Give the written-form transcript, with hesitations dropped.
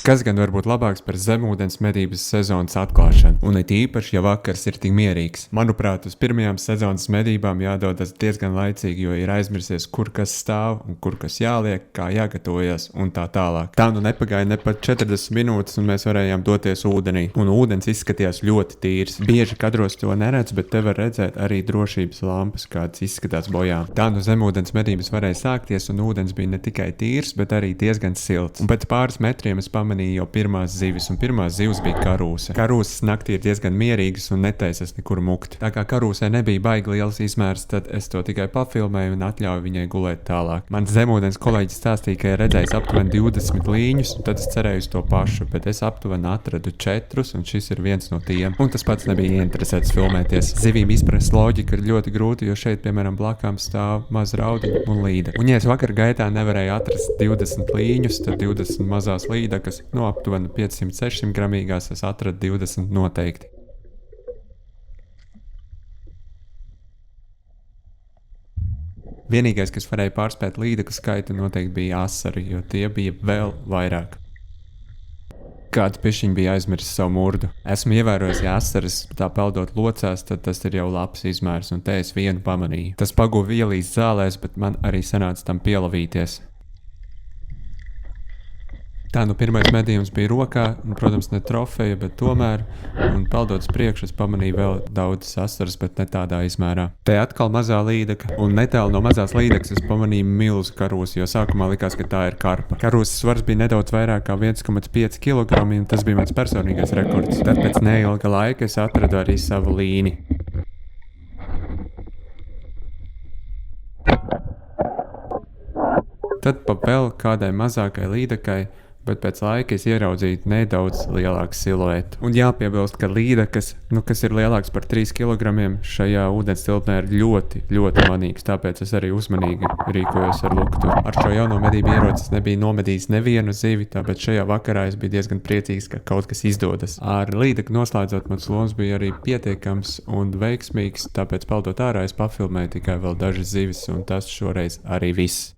Kas gan var būt labāks par zemūdens medības sezonas atklāšanu, un it īpaši, ja vakars ir tik mierīgs. Manuprāt, uz pirmajām sezonas medībām jādodas diezgan laicīgi, jo ir aizmirsies, kur kas stāv un kur kas jāliek, kā jāgatavojas un tā tālāk. Tā nu nepagāja ne pat 40 minūtes, un mēs varējām doties ūdenī, un ūdens izskatījās ļoti tīrs. Bieži kadros to neredz, bet te var redzēt arī drošības lampas, kāds izskatās bojām. Tā nu zemūdens medības varēja sākties, un ūdens bija ne tikai tīrs, bet arī diezgan silts. Un pēc pāris metriem es pamanīju jau pirmās zivis, un pirmās zivs bija karūse. Karūses naktī ir diezgan mierīgas un netaisas nekur mukt. Tā kā karūsē nebija baigi liels izmērs, tad es to tikai pafilmēju un atļauju viņai gulēt tālāk. Mans zemūdens kolēģis stāstīja, ka ir redzējis aptuveni 20 līņus, un tad es cerēju uz to pašu, bet es aptuveni atradu 4, un šis ir viens no tiem. Un tas pats nebija ieinteresēts filmēties. Zivīm izprast loģiku ir ļoti grūti, jo šeit, piemēram, blakām stāv maz raudiņu un līde. Un ja es vakar gaitā nevarēju atrast 20 līņus, tad 20 mazās līdakas, no aptuveni 500-600 gramīgās, es atradu 20 noteikti. Vienīgais, kas varēja pārspēt līdaku skaitu, noteikti bija asari, jo tie bija vēl vairāk. Kāds pišķiņ bija aizmirsis savu murdu. Esmu ievērojis, ja asaras tā peldot locās, tad tas ir jau labs izmērs, un te es vienu pamanīju. Tas paguva ielīst zālēs, bet man arī sanāca tam pielavīties. Tā nu pirmais medījums bija rokā, un, protams, ne trofeja, bet tomēr, un peldot uz priekšu, es pamanīju vēl daudzas asaras, bet ne tādā izmērā. Te atkal mazā līdaka, un netālu no mazās līdakas es pamanīju milzu karūsi, jo sākumā likās, ka tā ir karpa. Karūsas svars bija nedaudz vairāk kā 1,5 kg, un tas bija mans personīgais rekords. Tad pēc neilga laika es atradu arī savu līni. Tad pa vēl kādai mazākai līdakai, bet pēc laika es ieraudzīju nedaudz lielāku siluetu. Un jāpiebilst, ka līdakas, kas ir lielāks par 3 kg, šajā ūdens tilpnē ir ļoti, ļoti manīgs, tāpēc es arī uzmanīgi rīkojos ar luktu. Ar šo jauno medību ieroci es nebiju nomedījis nevienu zivi, tāpēc šajā vakarā es biju diezgan priecīgs, ka kaut kas izdodas. Ar līdaku noslēdzot, mans loms bija arī pietiekams un veiksmīgs, tāpēc peldot ārā es pafilmēju tikai vēl dažas zivis, un tas šoreiz arī viss.